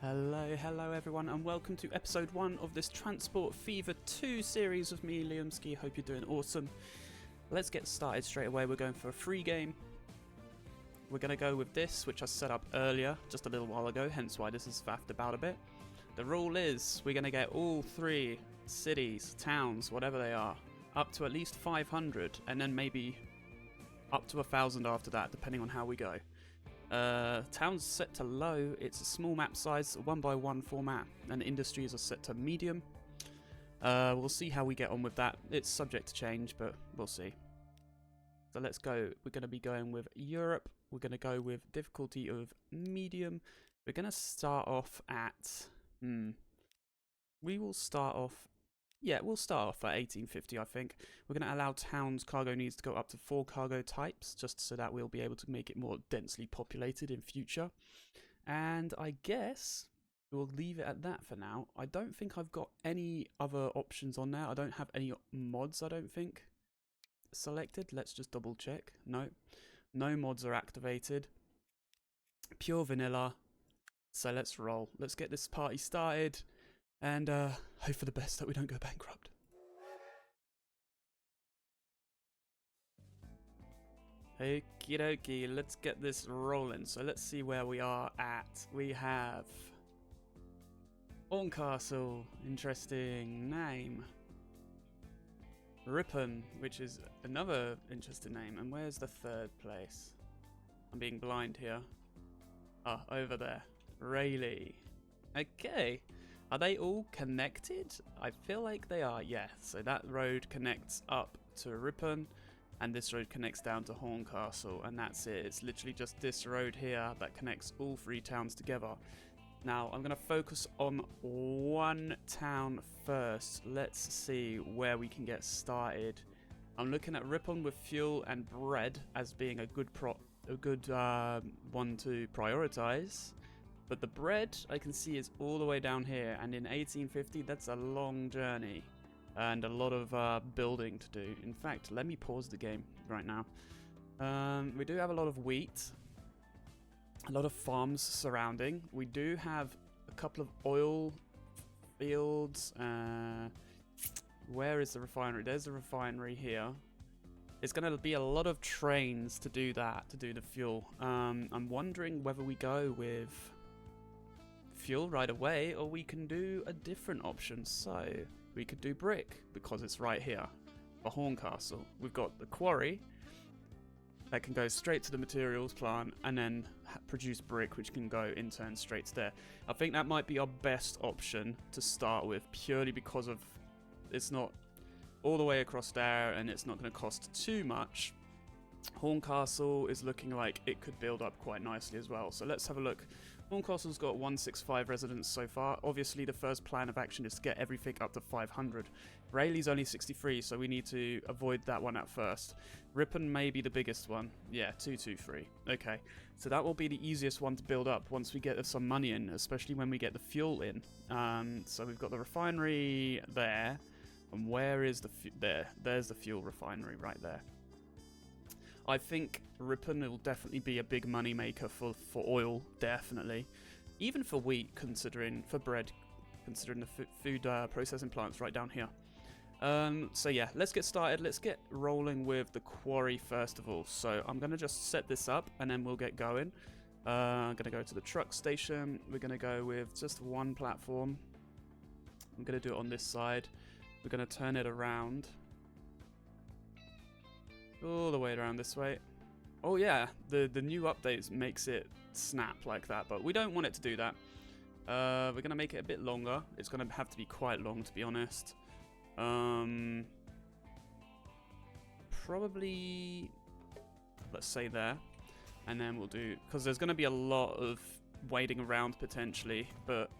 Hello everyone, and welcome to episode 1 of this Transport Fever 2 series with me, Liamski. Hope you're doing awesome. Let's get started straight away. We're going for a free game. We're going to go with this, which I set up earlier, just a little while ago, hence why this is faffed about a bit. The rule is we're going to get all 3 cities, towns, whatever they are, up to at least 500, and then maybe up to 1,000 after that, depending on how we go. Towns set to low, it's a small map size, 1x1 format, and industries are set to medium. We'll see how we get on with that. It's subject to change, but we'll see. So let's go. We're going to be going with Europe. We're going to go with difficulty of medium. We're going to start off at... We will start off... Yeah, we'll start off at 1850, I think. We're going to allow towns cargo needs to go up to 4 cargo types, just so that we'll be able to make it more densely populated in future. And I guess we'll leave it at that for now. I don't think I've got any other options on there. I don't have any mods, I don't think, selected. Let's just double check. No mods are activated. Pure vanilla. So let's roll. Let's get this party started. And hope for the best that we don't go bankrupt. Okie dokie, let's get this rolling. So let's see where we are at. We have Horncastle, interesting name. Ripon, which is another interesting name. And where's the third place? I'm being blind here. Ah, over there. Rayleigh. Okay. Are they all connected? I feel like they are, yeah. So that road connects up to Ripon, and this road connects down to Horncastle, and that's it. It's literally just this road here that connects all 3 towns together. Now, I'm going to focus on one town first. Let's see where we can get started. I'm looking at Ripon with fuel and bread as being a good one to prioritize. But the bread, I can see, is all the way down here, and in 1850, that's a long journey, and a lot of building to do. In fact, let me pause the game right now. We do have a lot of wheat, a lot of farms surrounding. We do have a couple of oil fields. Where is the refinery? There's the refinery here. It's going to be a lot of trains to do that, to do the fuel. I'm wondering whether we go with fuel right away, or we can do a different option. So we could do brick, because it's right here for Horncastle. We've got the quarry that can go straight to the materials plant, and then produce brick, which can go in turn straight to there. I think that might be our best option to start with, purely because of it's not all the way across there, and it's not going to cost too much. Horncastle is looking like it could build up quite nicely as well. So let's have a look. Horncastle's got 165 residents so far. Obviously, the first plan of action is to get everything up to 500. Rayleigh's only 63, so we need to avoid that one at first. Ripon may be the biggest one. Yeah, 223. Okay, so that will be the easiest one to build up once we get some money in, especially when we get the fuel in. So we've got the refinery there. And where is the there's the fuel refinery right there. I think Ripon will definitely be a big money maker for oil, definitely. Even for wheat, for bread, considering the food processing plants right down here. So yeah, let's get started. Let's get rolling with the quarry first of all. So I'm going to just set this up, and then we'll get going. I'm going to go to the truck station. We're going to go with just one platform. I'm going to do it on this side. We're going to turn it around. All the way around this way. Oh yeah, the new updates makes it snap like that, but we don't want it to do that. We're going to make it a bit longer. It's going to have to be quite long, to be honest. Probably, let's say there. And then we'll do, because there's going to be a lot of waiting around potentially, but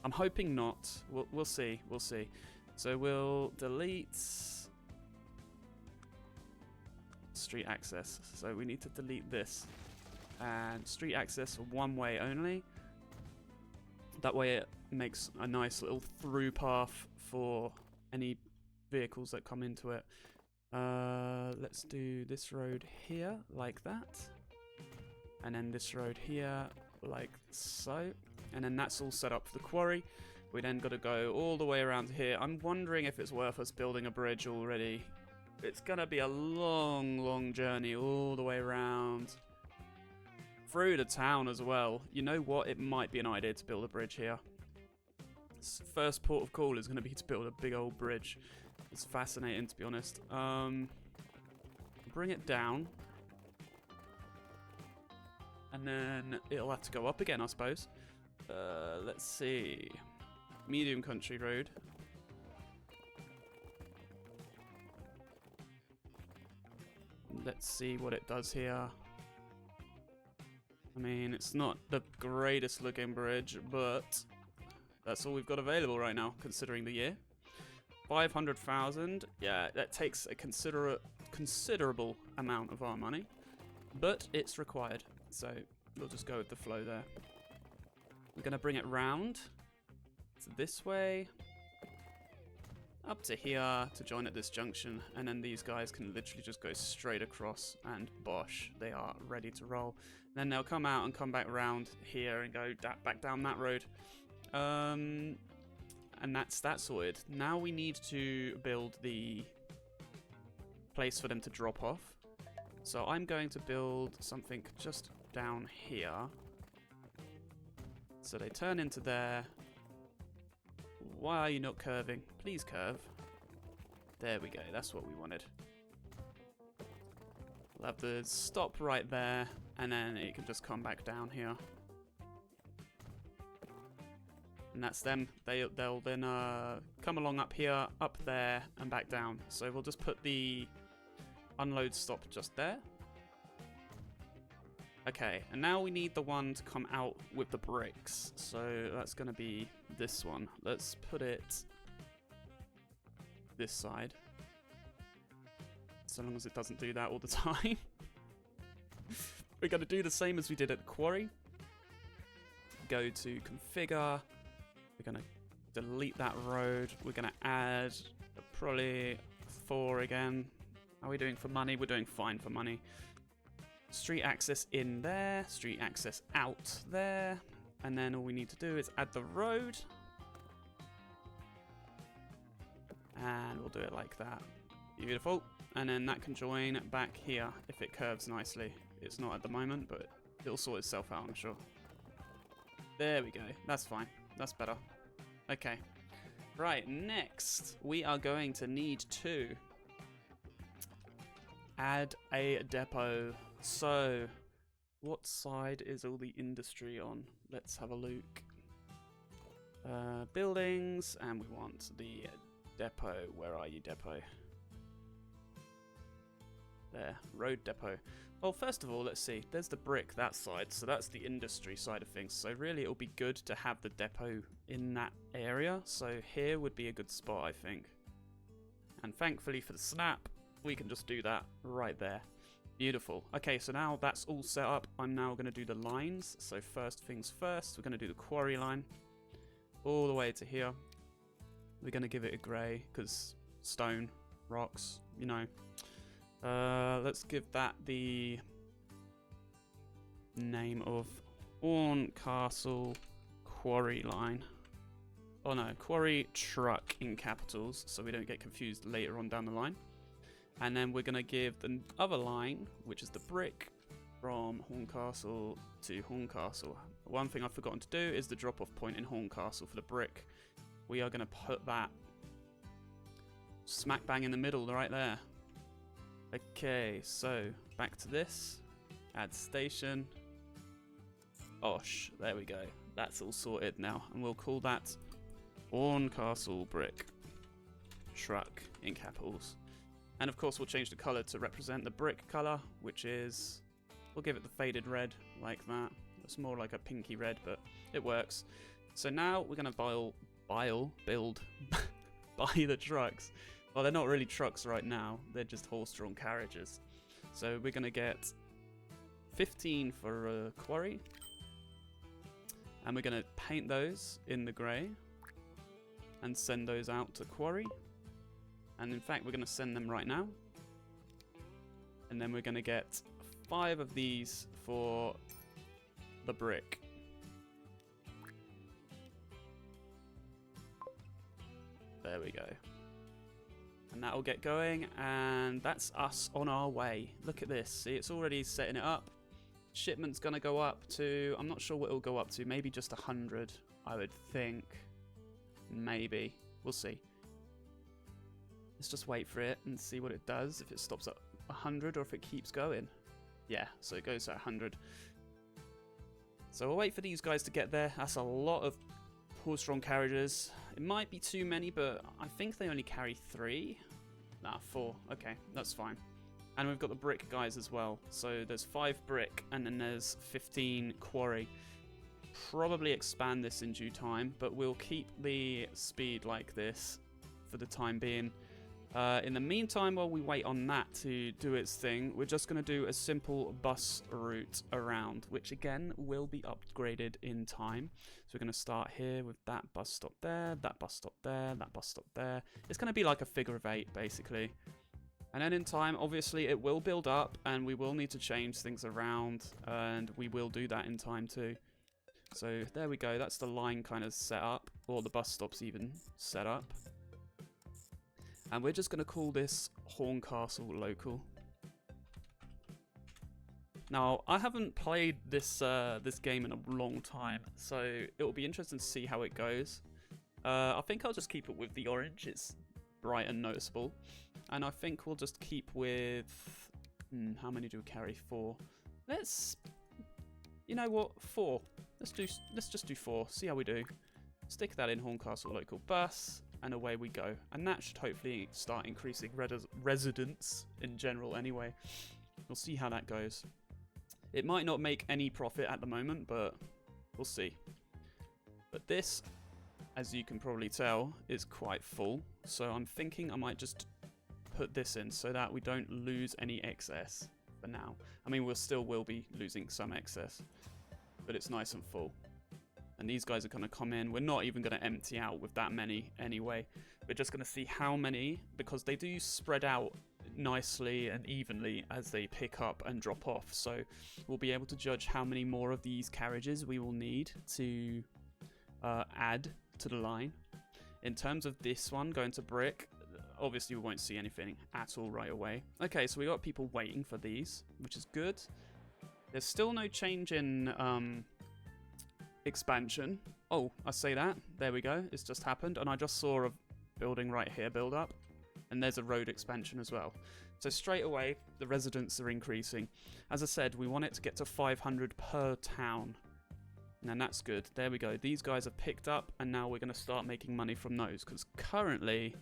I'm hoping not. We'll see. We'll see. So we'll delete street access. So we need to delete this. And street access one way only. That way it makes a nice little through path for any vehicles that come into it. Let's do this road here, like that. And then this road here, like so. And then that's all set up for the quarry. We then got to go all the way around here. I'm wondering if it's worth us building a bridge already. It's going to be a long, long journey all the way around. Through the town as well. You know what? It might be an idea to build a bridge here. First port of call is going to be to build a big old bridge. It's fascinating, to be honest. Bring it down. And then it'll have to go up again, I suppose. Let's see. Medium country road. Let's see what it does here. I mean, it's not the greatest looking bridge, but that's all we've got available right now, considering the year. 500,000. Yeah, that takes a considerable amount of our money, but it's required. So we'll just go with the flow there. We're going to bring it round. So this way. Up to here to join at this junction. And then these guys can literally just go straight across and bosh. They are ready to roll. Then they'll come out and come back around here and go back down that road. And that's that sorted. Now we need to build the place for them to drop off. So I'm going to build something just down here. So they turn into there. Why are you not curving? Please curve. There we go. That's what we wanted. We'll have the stop right there, and then it can just come back down here. And that's them. They'll then come along up here, up there, and back down. So we'll just put the unload stop just there. Okay, and now we need the one to come out with the bricks. So that's going to be this one. Let's put it this side. So long as it doesn't do that all the time. We're going to do the same as we did at the quarry. Go to configure. We're going to delete that road. We're going to add probably 4 again. How are we doing for money? We're doing fine for money. Street access in there, street access out there, and then all we need to do is add the road, and we'll do it like that. Beautiful. And then that can join back here if it curves nicely. It's not at the moment, but it'll sort itself out, I'm sure. There we go. That's fine. That's better. Okay. Right, next we are going to need to add a depot. So, what side is all the industry on? Let's have a look. Buildings, and we want the depot. Where are you, depot? There, road depot. Well, first of all, let's see. There's the brick, that side, so that's the industry side of things. So really, it'll be good to have the depot in that area. So here would be a good spot, I think. And thankfully for the snap, we can just do that right there. Beautiful. Okay, so now that's all set up. I'm now going to do the lines. So first things first, we're going to do the quarry line all the way to here. We're going to give it a grey because stone, rocks, you know. Let's give that the name of Horncastle Quarry Line. Oh no, Quarry Truck in capitals, so we don't get confused later on down the line. And then we're going to give the other line, which is the brick, from Horncastle to Horncastle. One thing I've forgotten to do is the drop-off point in Horncastle for the brick. We are going to put that smack bang in the middle right there. Okay, so back to this. Add station. Osh, there we go. That's all sorted now. And we'll call that Horncastle Brick Truck in capitals. And of course we'll change the colour to represent the brick colour, which is, we'll give it the faded red like that. It's more like a pinky red, but it works. So now we're going to build buy the trucks. Well, they're not really trucks right now, they're just horse-drawn carriages. So we're going to get 15 for a quarry. And we're going to paint those in the grey and send those out to quarry. And in fact, we're going to send them right now. And then we're going to get 5 of these for the brick. There we go. And that'll get going, and that's us on our way. Look at this. See, it's already setting it up. Shipment's going to go up to, I'm not sure what it'll go up to, maybe just 100, I would think. Maybe. We'll see. Let's just wait for it and see what it does, if it stops at 100 or if it keeps going. Yeah, so it goes at 100. So we'll wait for these guys to get there. That's a lot of horse-drawn carriages. It might be too many, but I think they only carry 3. Nah, 4. Okay, that's fine. And we've got the brick guys as well. So there's 5 brick, and then there's 15 quarry. Probably expand this in due time, but we'll keep the speed like this for the time being. In the meantime, while we wait on that to do its thing, we're just going to do a simple bus route around, which again will be upgraded in time. So we're going to start here with that bus stop there, that bus stop there, that bus stop there. It's going to be like a figure of 8, basically. And then in time, obviously, it will build up, and we will need to change things around, and we will do that in time too. So there we go. That's the line kind of set up, or the bus stops even set up. And we're just going to call this Horncastle Local. Now, I haven't played this this game in a long time, so it will be interesting to see how it goes. I think I'll just keep it with the orange. It's bright and noticeable. And I think we'll just keep with... how many do we carry? 4. Let's... You know what? 4. Let's just do 4. See how we do. Stick that in Horncastle Local Bus. And away we go. And that should hopefully start increasing residents in general anyway. We'll see how that goes. It might not make any profit at the moment, but we'll see. But this, as you can probably tell, is quite full. So I'm thinking I might just put this in so that we don't lose any excess for now. I mean, we still will be losing some excess, but it's nice and full. And these guys are going to come in. We're not even going to empty out with that many anyway. We're just going to see how many, because they do spread out nicely and evenly as they pick up and drop off. So we'll be able to judge how many more of these carriages we will need to add to the line. In terms of this one going to brick, obviously we won't see anything at all right away. Okay, so we got people waiting for these, which is good. There's still no change in... expansion. Oh, I say that. There we go. It's just happened. And I just saw a building right here build up. And there's a road expansion as well. So straight away, the residents are increasing. As I said, we want it to get to 500 per town. And that's good. There we go. These guys have picked up. And now we're going to start making money from those. Because currently,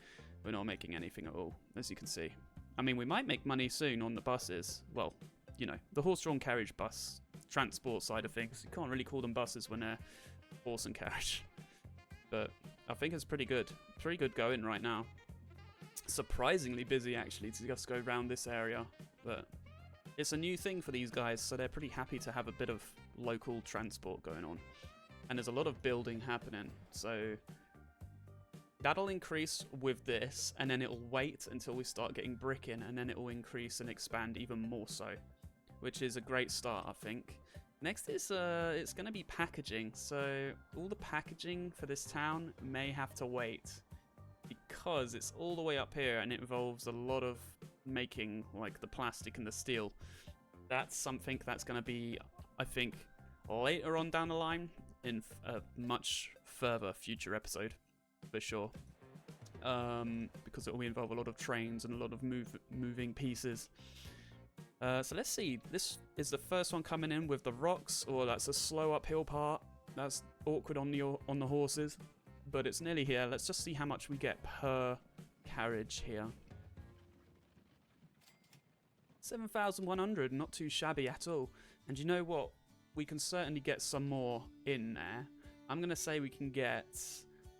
we're not making anything at all. As you can see. I mean, we might make money soon on the buses. Well, you know, the horse-drawn carriage bus transport side of things. You can't really call them buses when they're horse and carriage. But I think it's pretty good. Pretty good going right now. Surprisingly busy, actually, to just go around this area. But it's a new thing for these guys, so they're pretty happy to have a bit of local transport going on. And there's a lot of building happening. So that'll increase with this, and then it'll wait until we start getting brick in, and then it will increase and expand even more so. Which is a great start, I think. Next is, it's going to be packaging. So all the packaging for this town may have to wait. Because it's all the way up here and it involves a lot of making, like, the plastic and the steel. That's something that's going to be, I think, later on down the line in a much further future episode. For sure. Because it will involve a lot of trains and a lot of moving pieces. So let's see, this is the first one coming in with the rocks, or that's a slow uphill part. That's awkward on the horses, but it's nearly here. Let's just see how much we get per carriage here. 7,100, not too shabby at all. And you know what? We can certainly get some more in there. I'm going to say we can get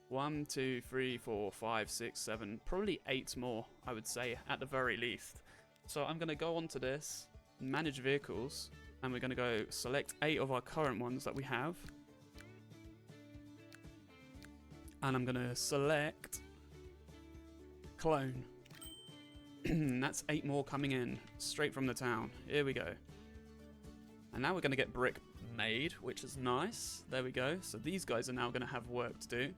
1, 2, 3, 4, 5, 6, 7, probably 8 more, I would say, at the very least. So I'm going to go on to this, manage vehicles, and we're going to go select 8 of our current ones that we have. And I'm going to select clone. That's 8 more coming in, straight from the town. Here we go. And now we're going to get brick made, which is nice. There we go. So these guys are now going to have work to do.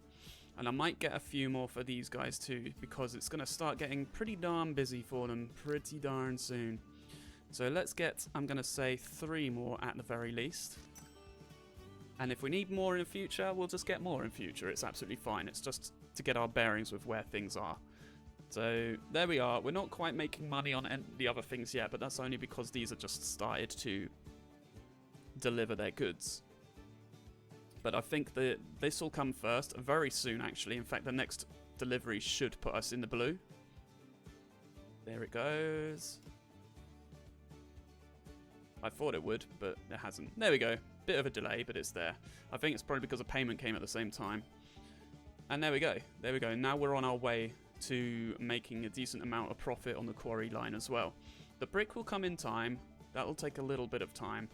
And I might get a few more for these guys too, because it's going to start getting pretty darn busy for them pretty darn soon. So let's get, I'm going to say 3 more at the very least. And if we need more in the future, we'll just get more in future. It's absolutely fine. It's just to get our bearings with where things are. So there we are. We're not quite making money on the other things yet, but that's only because these are just started to deliver their goods. But I think that this will come first, very soon actually. In fact, the next delivery should put us in the blue. There it goes. I thought it would, but it hasn't. There we go. Bit of a delay, but it's there. I think it's probably because a payment came at the same time. And there we go. There we go. Now we're on our way to making a decent amount of profit on the quarry line as well. The brick will come in time. That'll take a little bit of time.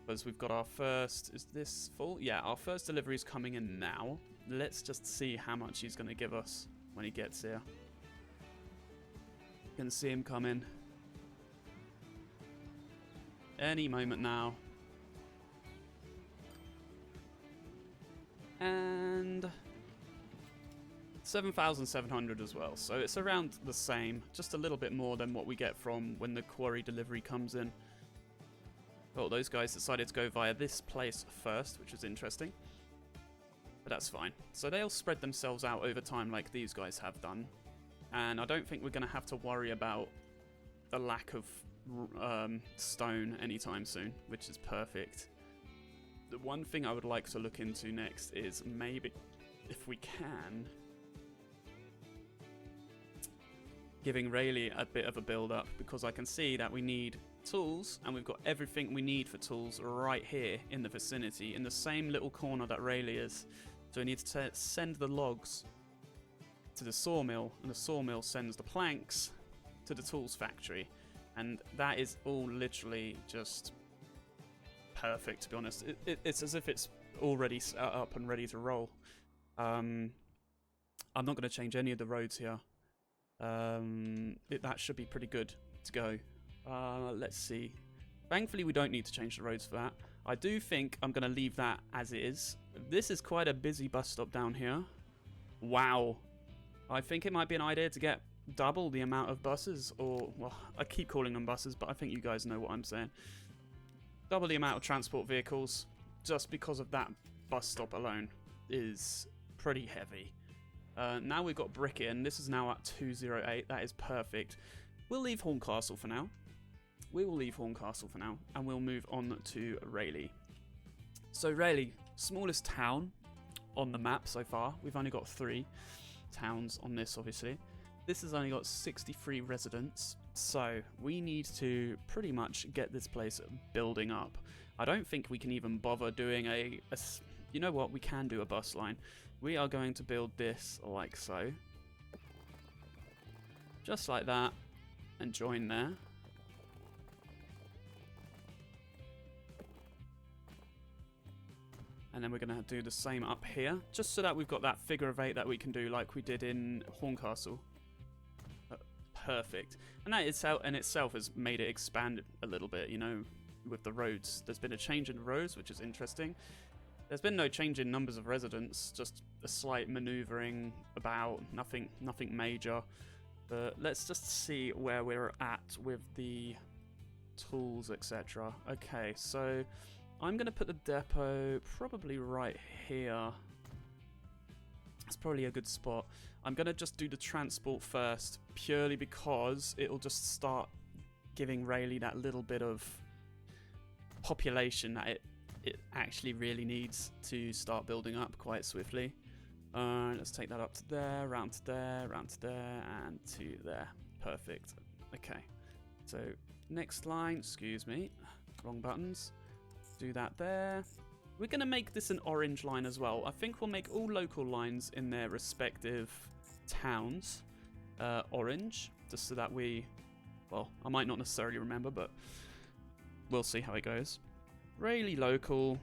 Because we've got our first... Is this full? Yeah, our first delivery is coming in now. Let's just see how much he's going to give us when he gets here. You can see him come in. Any moment now. And 7,700 as well. So it's around the same. Just a little bit more than what we get from when the quarry delivery comes in. Well, those guys decided to go via this place first, which is interesting. But that's fine. So they'll spread themselves out over time like these guys have done. And I don't think we're going to have to worry about the lack of stone anytime soon, which is perfect. The one thing I would like to look into next is maybe, if we can, giving Rayleigh a bit of a build-up, because I can see that we need tools, and we've got everything we need for tools right here in the vicinity, in the same little corner that Rayleigh is. So we need to send the logs to the sawmill, and the sawmill sends the planks to the tools factory. And that is all literally just perfect, to be honest. It's as if it's already set up and ready to roll. I'm not going to change any of the roads here. That should be pretty good to go. Let's see. Thankfully, we don't need to change the roads for that. I do think I'm going to leave that as is. This is quite a busy bus stop down here. Wow. I think it might be an idea to get double the amount of buses, or, well, I keep calling them buses, but I think you guys know what I'm saying. Double the amount of transport vehicles, just because of that bus stop alone, is pretty heavy. Now we've got brick in. This is now at 208. That is perfect. We'll leave Horncastle for now. We will leave Horncastle for now, and we'll move on to Rayleigh. So Rayleigh, smallest town on the map so far. We've only got 3 towns on this, obviously. This has only got 63 residents, so we need to pretty much get this place building up. I don't think we can even bother doing you know what, we can do a bus line. We are going to build this like so. Just like that, and join there. And then we're going to do the same up here, just so that we've got that figure of 8 that we can do like we did in Horncastle. Perfect. And that in itself has made it expand a little bit, you know, with the roads. There's been a change in the roads, which is interesting. There's been no change in numbers of residents, just a slight manoeuvring about, nothing major. But let's just see where we're at with the tools, etc. Okay, so I'm going to put the depot probably right here. That's probably a good spot. I'm going to just do the transport first, purely because it'll just start giving Rayleigh that little bit of population that it actually really needs to start building up quite swiftly. Let's take that up to there, round to there, round to there, and to there. Perfect. Okay. So, next line, excuse me, wrong buttons. Do that there. We're going to make this an orange line as well. I think we'll make all local lines in their respective towns orange, just so that we, well, I might not necessarily remember, but we'll see how it goes. Rayleigh local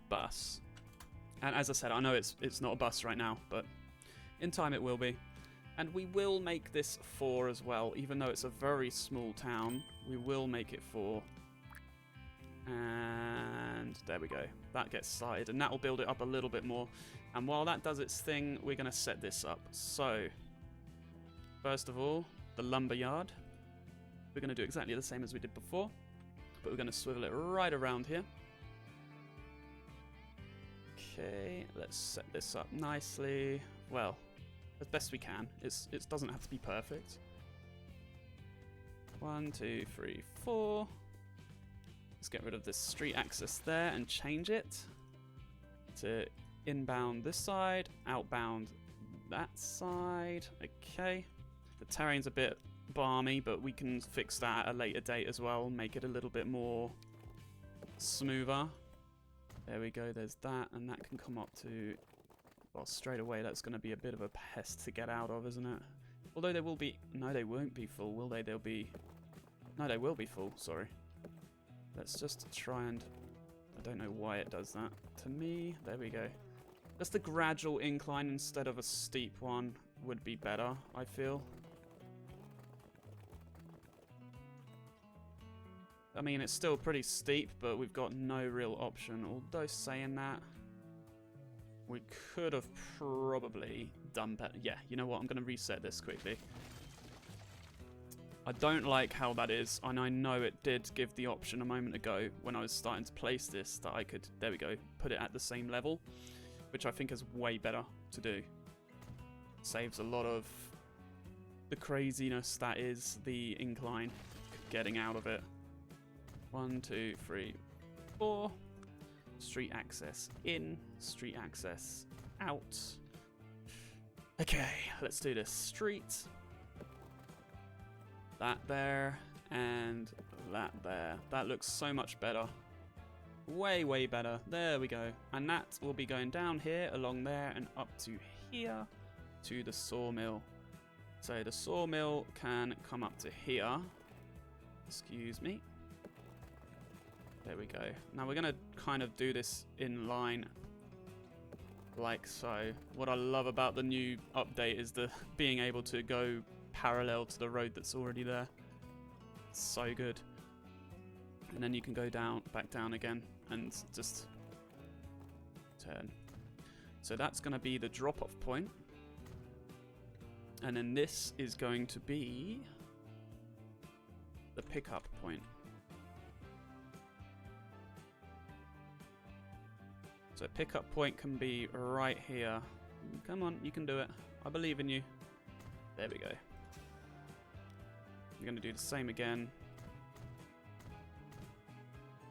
bus. And as I said, I know it's not a bus right now, but in time it will be. And we will make this 4 as well, even though it's a very small town. We will make it 4. And there we go. That gets started, and that will build it up a little bit more. And while that does its thing, we're going to set this up. So, first of all, the lumber yard. We're going to do exactly the same as we did before, but we're going to swivel it right around here. Okay, let's set this up nicely. Well, as best we can. It doesn't have to be perfect. 1, 2, 3, 4. Let's get rid of this street access there and change it to inbound this side, outbound that side. Okay. The terrain's a bit balmy, but we can fix that at a later date as well, make it a little bit more smoother. There we go, there's that, and that can come up to, well, straight away that's going to be a bit of a pest to get out of, isn't it? Although there will be, no, they won't be full, will they? They'll be, no, they will be full, sorry. Let's just try and, I don't know why it does that to me. There we go. Just a gradual incline instead of a steep one would be better, I feel. I mean, it's still pretty steep, but we've got no real option. Although saying that, we could have probably done better. Yeah, you know what? I'm going to reset this quickly. I don't like how that is, and I know it did give the option a moment ago when I was starting to place this that I could, there we go, put it at the same level, which I think is way better to do. Saves a lot of the craziness that is the incline, getting out of it. 1, 2, 3, 4. Street access in, street access out. Okay, let's do this. Street. That there, and that there. That looks so much better. Way, way better. There we go. And that will be going down here, along there, and up to here, to the sawmill. So the sawmill can come up to here. Excuse me. There we go. Now we're going to kind of do this in line like so. What I love about the new update is the being able to go parallel to the road that's already there. It's so good. And then you can go down, back down again and just turn. So that's going to be the drop-off point. And then this is going to be the pickup point. So pickup point can be right here. Come on, you can do it. I believe in you. There we go. We're going to do the same again.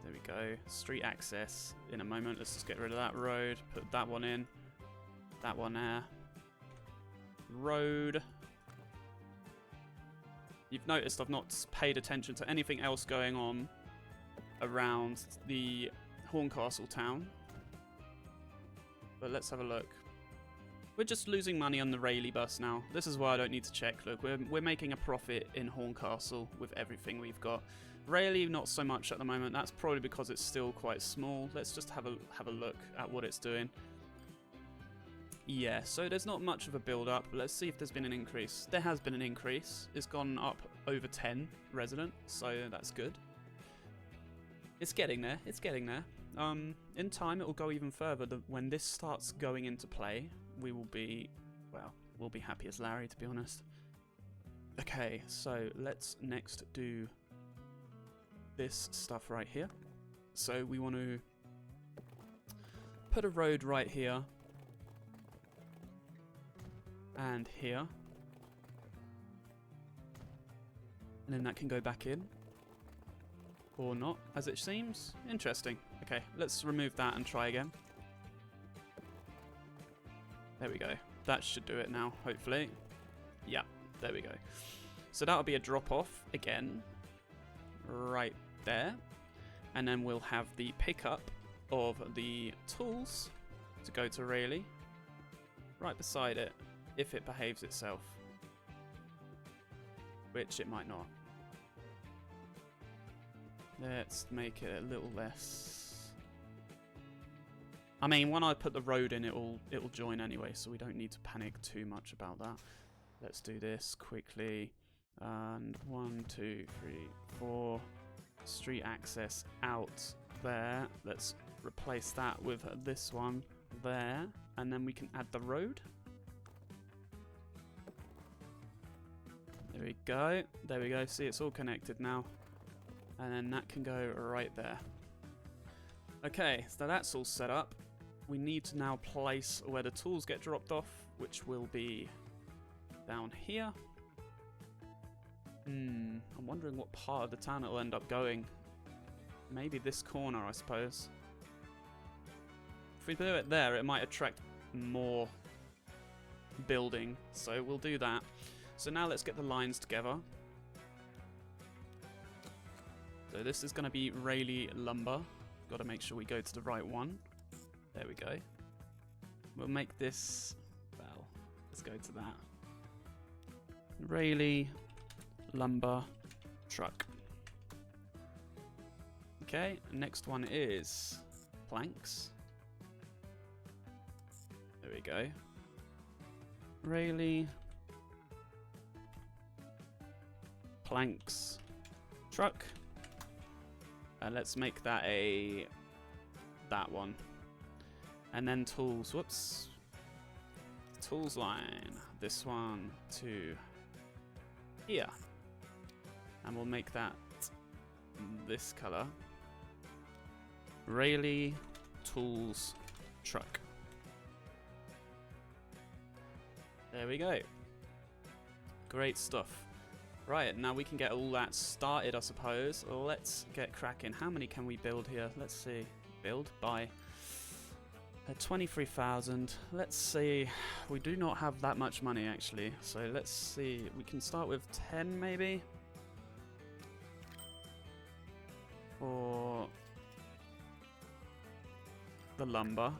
There we go. Street access in a moment. Let's just get rid of that road. Put that one in. That one there. Road. You've noticed I've not paid attention to anything else going on around the Horncastle town. But let's have a look. We're just losing money on the Rayleigh bus now. This is why I don't need to check. Look, we're making a profit in Horncastle with everything we've got. Rayleigh, not so much at the moment. That's probably because it's still quite small. Let's just have a look at what it's doing. Yeah, so there's not much of a build-up. Let's see if there's been an increase. There has been an increase. It's gone up over 10 resident, so that's good. It's getting there. It's getting there. In time, it will go even further. When this starts going into play, we will be, well, we'll be happy as Larry, to be honest. Okay, so let's next do this stuff right here. So we want to put a road right here and here, and then that can go back in. Or not, as it seems. Interesting. Okay, let's remove that and try again. There we go. That should do it now, hopefully. Yeah, there we go. So that'll be a drop-off again. Right there. And then we'll have the pickup of the tools to go to Rayleigh. Right beside it, if it behaves itself. Which it might not. Let's make it a little less. I mean, when I put the road in, it'll join anyway, so we don't need to panic too much about that. Let's do this quickly. And 1, 2, 3, 4. Street access out there. Let's replace that with this one there, and then we can add the road. There we go. There we go. See, it's all connected now. And then that can go right there. Okay, so that's all set up. We need to now place where the tools get dropped off, which will be down here. I'm wondering what part of the town it'll end up going. Maybe this corner, I suppose. If we do it there, it might attract more building, so we'll do that. So now let's get the lines together. So this is going to be Rayleigh Lumber. Got to make sure we go to the right one. There we go. We'll make this, well, let's go to that. Rayleigh Lumber Truck. Okay, next one is planks. There we go. Rayleigh Planks Truck. And let's make that that one. And then tools, whoops. Tools line, this one to here. And we'll make that this color. Rayleigh Tools Truck. There we go. Great stuff. Right, now we can get all that started, I suppose. Let's get cracking. How many can we build here? Let's see. Build, buy. 23,000. Let's see. We do not have that much money, actually. So let's see. We can start with 10, maybe. For the lumber.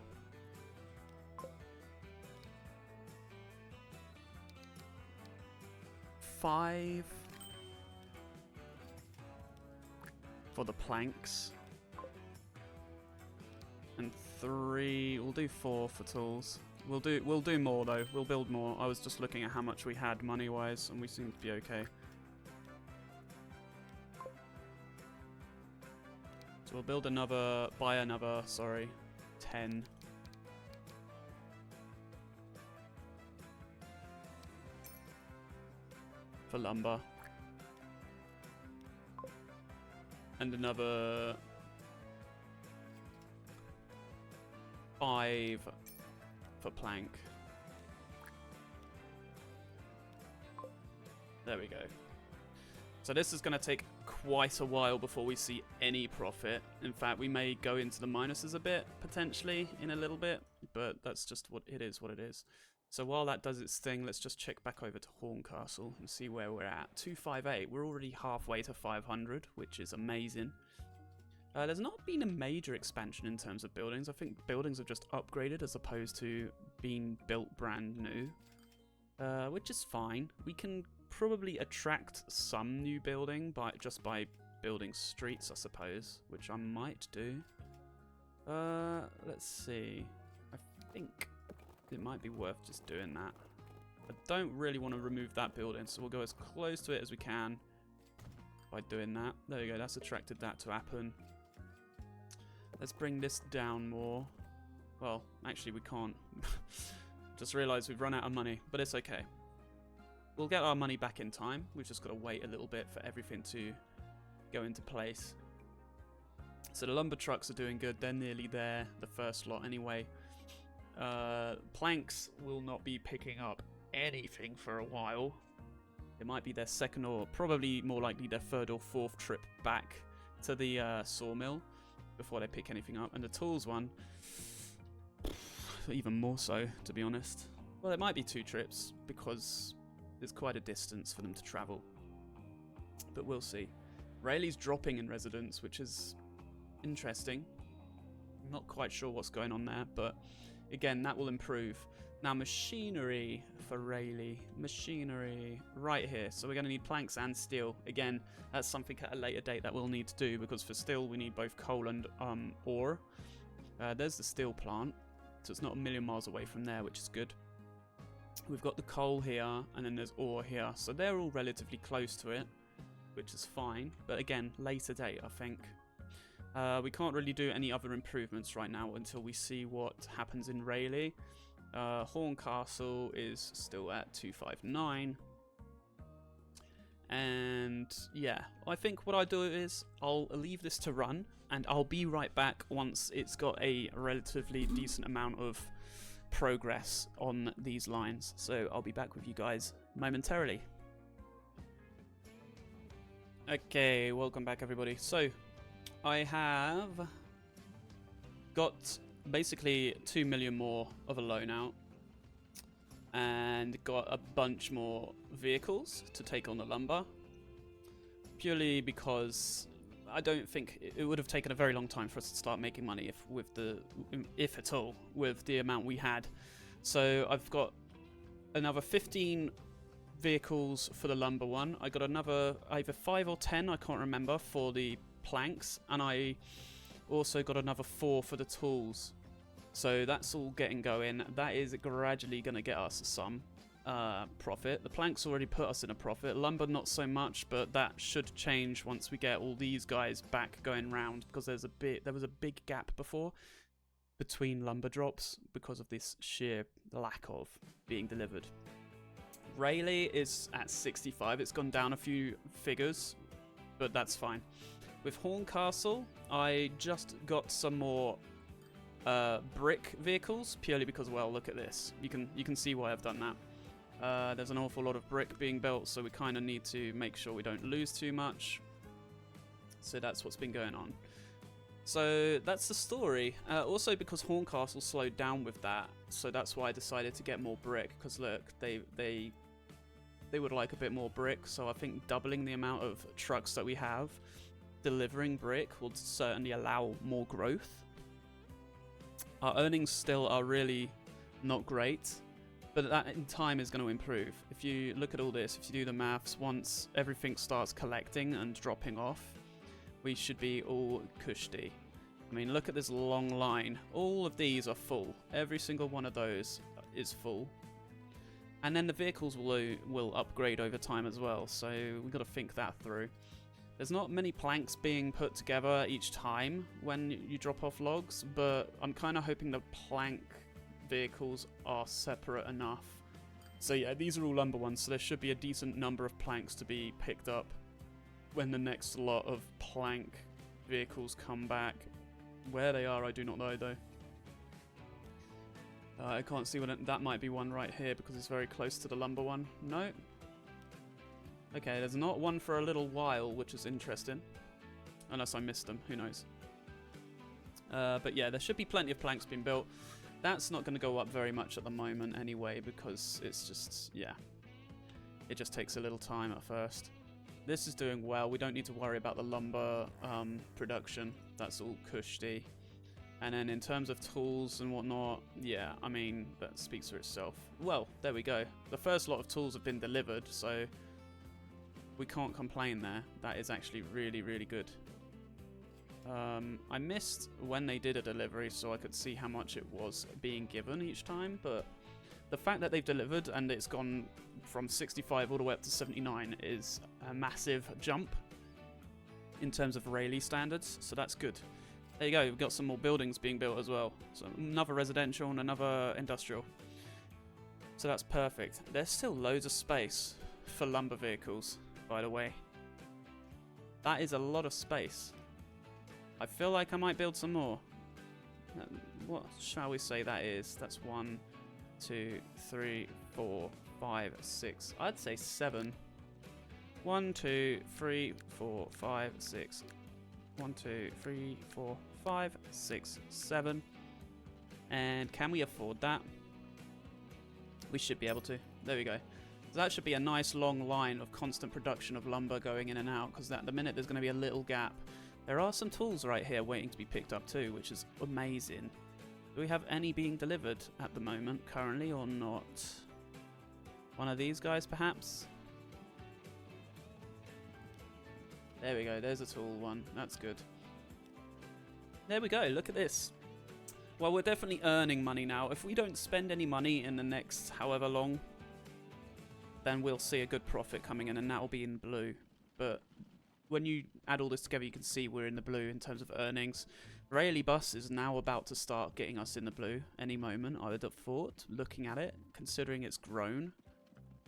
$5 for the planks, and 3. We'll do 4 for tools. We'll do more though. We'll build more. I was just looking at how much we had money wise, and we seem to be okay. So we'll build another, buy another, sorry, 10. For lumber. And another 5 for plank. There we go. So this is going to take quite a while before we see any profit. In fact, we may go into the minuses a bit, potentially, in a little bit. But that's just what it is, what it is. So while that does its thing, let's just check back over to Horncastle and see where we're at. 258, we're already halfway to 500, which is amazing. There's not been a major expansion in terms of buildings. I think buildings have just upgraded as opposed to being built brand new, which is fine. We can probably attract some new building just by building streets, I suppose, which I might do. Let's see. I think it might be worth just doing that. I don't really want to remove that building, so we'll go as close to it as we can by doing that. There you go, that's attracted that to happen. Let's bring this down more. Well, actually we can't. Just realised we've run out of money, but it's okay. We'll get our money back in time. We've just got to wait a little bit for everything to go into place. So the lumber trucks are doing good. They're nearly there, the first lot anyway. Planks will not be picking up anything for a while. It might be their second or probably more likely their third or fourth trip back to the sawmill before they pick anything up. And the tools one, even more so, to be honest. Well, it might be 2 trips because there's quite a distance for them to travel. But we'll see. Rayleigh's dropping in residence, which is interesting. I'm not quite sure what's going on there, but again, that will improve. Now, machinery for Rayleigh. Machinery right here. So we're going to need planks and steel. Again, that's something at a later date that we'll need to do, because for steel we need both coal and ore. There's the steel plant, so it's not a million miles away from there, which is good. We've got the coal here, and then there's ore here. So they're all relatively close to it, which is fine. But again, later date, I think. We can't really do any other improvements right now until we see what happens in Rayleigh. Horncastle is still at 259. And yeah, I think what I do is I'll leave this to run, and I'll be right back once it's got a relatively decent amount of progress on these lines. So I'll be back with you guys momentarily. Okay, welcome back everybody. So I have got basically 2 million more of a loan out, and got a bunch more vehicles to take on the lumber, purely because I don't think it would have taken a very long time for us to start making money if at all, with the amount we had. So I've got another 15 vehicles for the lumber one. I got another either 5 or 10, I can't remember, for the planks, and I also got another 4 for the tools. So that's all getting going. That is gradually going to get us some profit. The planks already put us in a profit. Lumber not so much, but that should change once we get all these guys back going round, because there was a big gap before between lumber drops because of this sheer lack of being delivered. Rayleigh is at 65. It's gone down a few figures, but that's fine. With Horncastle, I just got some more brick vehicles, purely because, well, look at this. You can see why I've done that. There's an awful lot of brick being built, so we kind of need to make sure we don't lose too much. So that's what's been going on. So that's the story. Also because Horncastle slowed down with that, so that's why I decided to get more brick. Because look, they would like a bit more brick. So I think doubling the amount of trucks that we have delivering brick will certainly allow more growth. Our earnings still are really not great, but that in time is going to improve. If you look at all this, if you do the maths, once everything starts collecting and dropping off, we should be all cushy. I mean, look at this long line. All of these are full. Every single one of those is full. And then the vehicles will upgrade over time as well, so we've got to think that through. There's not many planks being put together each time when you drop off logs, but I'm kind of hoping the plank vehicles are separate enough. So yeah, these are all lumber ones, so there should be a decent number of planks to be picked up when the next lot of plank vehicles come back. Where they are, I do not know though. I can't see what that might be one right here because it's very close to the lumber one. No. Okay, there's not one for a little while, which is interesting. Unless I missed them, who knows. But yeah, there should be plenty of planks being built. That's not going to go up very much at the moment anyway, because it's just, yeah. It just takes a little time at first. This is doing well. We don't need to worry about the lumber production. That's all cushy. And then in terms of tools and whatnot, yeah, I mean, that speaks for itself. Well, there we go. The first lot of tools have been delivered, so we can't complain there. That is actually really, really good. I missed when they did a delivery so I could see how much it was being given each time, but the fact that they've delivered and it's gone from 65 all the way up to 79 is a massive jump in terms of Rayleigh standards, so that's good. There you go, we've got some more buildings being built as well. So another residential and another industrial. So that's perfect. There's still loads of space for lumber vehicles, by the way. That is a lot of space. I feel like I might build some more. What shall we say that is? That's 1, 2, 3, 4, 5, 6. I'd say 7. 1, 2, 3, 4, 5, 6. 1, 2, 3, 4, 5, 6, 7. And can we afford that? We should be able to. There we go. So that should be a nice long line of constant production of lumber going in and out, because at the minute there's going to be a little gap. There are some tools right here waiting to be picked up too, which is amazing. Do we have any being delivered at the moment currently or not? One of these guys perhaps? There we go, there's a tool one. That's good. There we go, look at this. Well, we're definitely earning money now. If we don't spend any money in the next however long, then we'll see a good profit coming in, and that will be in blue. But when you add all this together, you can see we're in the blue in terms of earnings. Rayleigh Bus is now about to start getting us in the blue any moment, I would have thought, looking at it, considering it's grown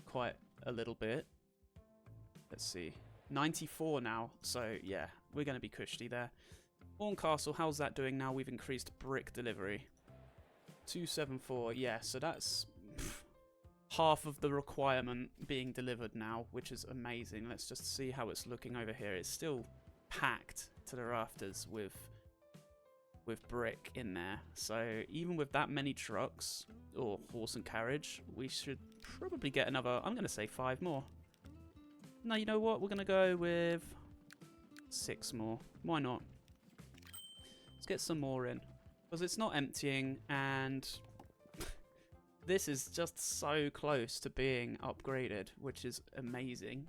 quite a little bit. Let's see. 94 now, so yeah, we're going to be cushy there. Horncastle, how's that doing now? We've increased brick delivery. 274, yeah, so that's half of the requirement being delivered now, which is amazing. Let's just see how it's looking over here. It's still packed to the rafters with brick in there. So even with that many trucks, or horse and carriage, we should probably get another, I'm going to say 5 more. No, you know what? We're going to go with 6 more. Why not? Let's get some more in. Because it's not emptying, and this is just so close to being upgraded, which is amazing.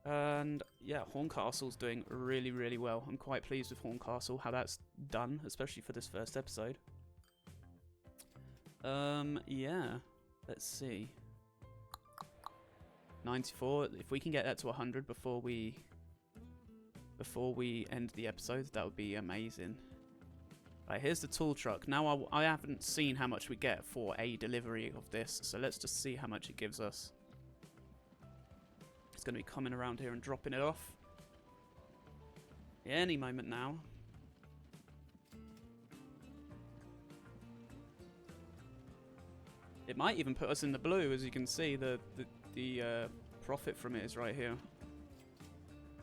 And yeah, Horncastle's doing really, really well. I'm quite pleased with Horncastle, how that's done, especially for this first episode. Yeah, let's see. 94. If we can get that to 100 before we end the episode, that would be amazing. Right, here's the tool truck. Now I haven't seen how much we get for a delivery of this, so let's just see how much it gives us. It's going to be coming around here and dropping it off. Yeah, any moment now. It might even put us in the blue, as you can see. The profit from it is right here.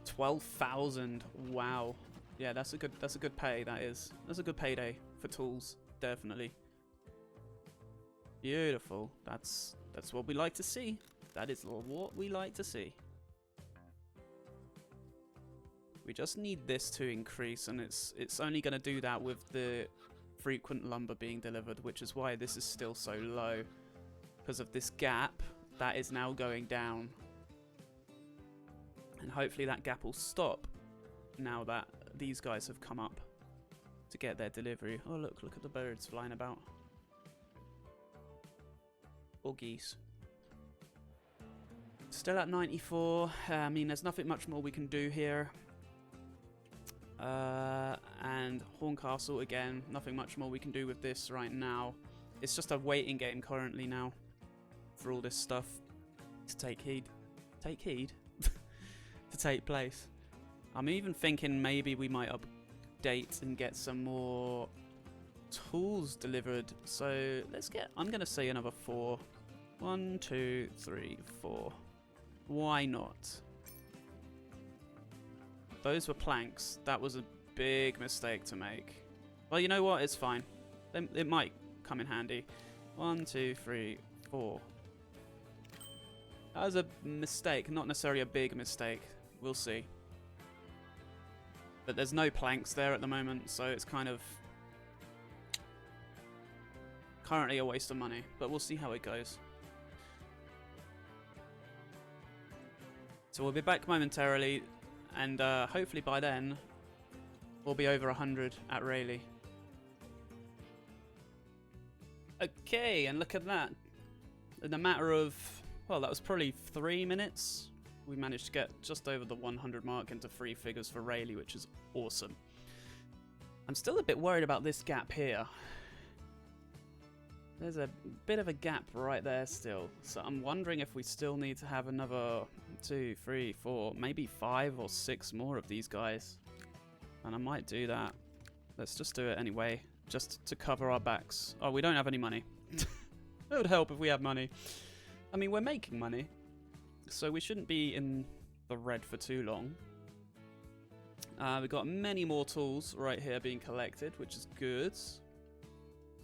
12,000. Wow. Yeah, that's a good pay. That's a good payday for tools, definitely. Beautiful. That's what we like to see. That is what we like to see. We just need this to increase, and it's only going to do that with the frequent lumber being delivered, which is why this is still so low, because of this gap that is now going down. And hopefully that gap will stop now that these guys have come up to get their delivery. Oh, look at the birds flying about. Or geese. Still at 94. I mean, there's nothing much more we can do here. And Horncastle, again, nothing much more we can do with this right now. It's just a waiting game currently now for all this stuff to take heed. Take heed? To take place. I'm even thinking maybe we might update and get some more tools delivered. So let's get, I'm going to say another 4. 1, 2, 3, 4. Why not? Those were planks. That was a big mistake to make. Well, you know what? It's fine. It might come in handy. 1, 2, 3, 4. That was a mistake, not necessarily a big mistake. We'll see. But there's no planks there at the moment, so it's kind of currently a waste of money. But we'll see how it goes. So we'll be back momentarily, and hopefully by then we'll be over 100 at Rayleigh. Okay, and look at that. In a matter of, well, that was probably 3 minutes. We managed to get just over the 100 mark into 3 figures for Rayleigh, which is awesome. I'm still a bit worried about this gap here. There's a bit of a gap right there still. So I'm wondering if we still need to have another 2, 3, 4, maybe 5 or 6 more of these guys. And I might do that. Let's just do it anyway, just to cover our backs. Oh, we don't have any money. It would help if we had money. I mean, we're making money, so we shouldn't be in the red for too long. We've got many more tools right here being collected, which is good.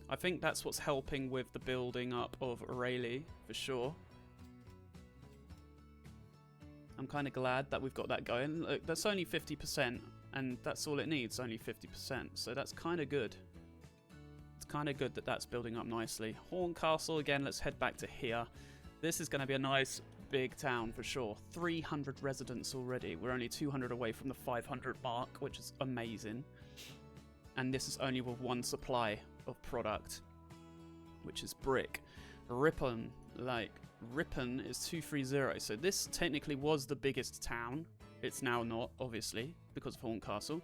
I think that's what's helping with the building up of Rayleigh, for sure. I'm kind of glad that we've got that going. Look, that's only 50%, and that's all it needs, only 50%, so that's kind of good. It's kind of good that that's building up nicely. Horncastle, again, let's head back to here. This is going to be a nice big town for sure. 300 residents already. We're only 200 away from the 500 mark, which is amazing. And this is only with one supply of product, which is brick. Ripon is 230. So this technically was the biggest town It's now not, obviously, because of Horncastle.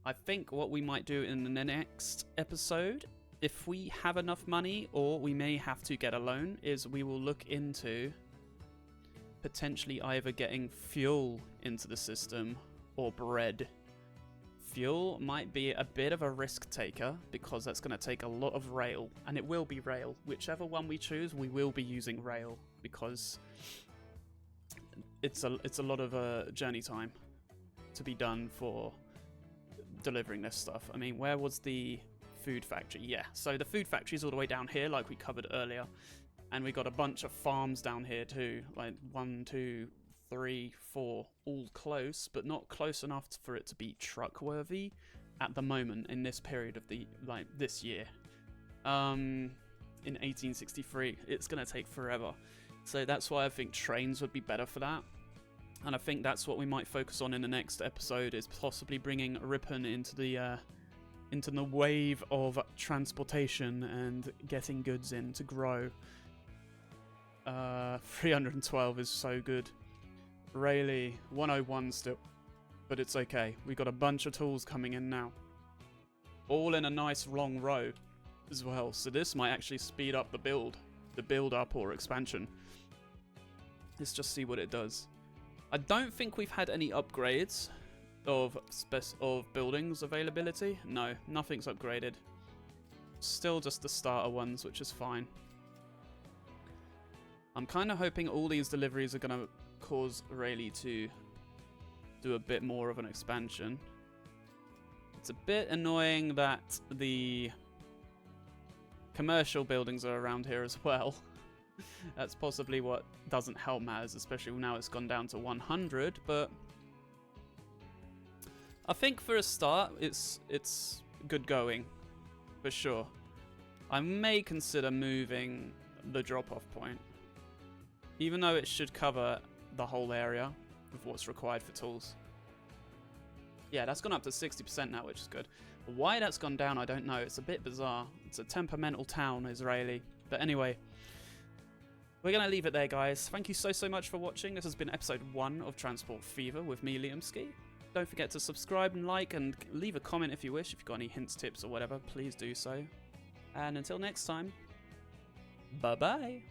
I think what we might do in the next episode, if we have enough money, or we may have to get a loan, is we will look into potentially either getting fuel into the system or bread. Fuel might be a bit of a risk taker because that's going to take a lot of rail, and it will be rail. Whichever one we choose, we will be using rail because it's a lot of journey time to be done for delivering this stuff. I mean, where was the food factory? Yeah, so the food factory is all the way down here, like we covered earlier, and we got a bunch of farms down here too, like 1, 2, 3, 4, all close, but not close enough for it to be truck worthy at the moment in this period of the this year. In 1863, it's gonna take forever, so that's why I think trains would be better for that. And I think that's what we might focus on in the next episode, is possibly bringing Ripon into the wave of transportation and getting goods in to grow. 312 is so good. Rayleigh, 101 still, but it's okay. We got a bunch of tools coming in now, all in a nice long row as well. So this might actually speed up the build up or expansion. Let's just see what it does. I don't think we've had any upgrades of buildings availability. No, nothing's upgraded. Still just the starter ones, which is fine. I'm kind of hoping all these deliveries are going to cause Rayleigh to do a bit more of an expansion. It's a bit annoying that the commercial buildings are around here as well. That's possibly what doesn't help matters, especially now it's gone down to 100, but I think for a start it's good going, for sure. I may consider moving the drop-off point, even though it should cover the whole area of what's required for tools. Yeah, that's gone up to 60% now, which is good. Why that's gone down, I don't know. It's a bit bizarre. It's a temperamental town, Israeli. But anyway, we're going to leave it there, guys. Thank you so much for watching. This has been episode 1 of Transport Fever with me, Liamski. Don't forget to subscribe and like, and leave a comment if you wish. If you've got any hints, tips, or whatever, please do so. And until next time, bye-bye.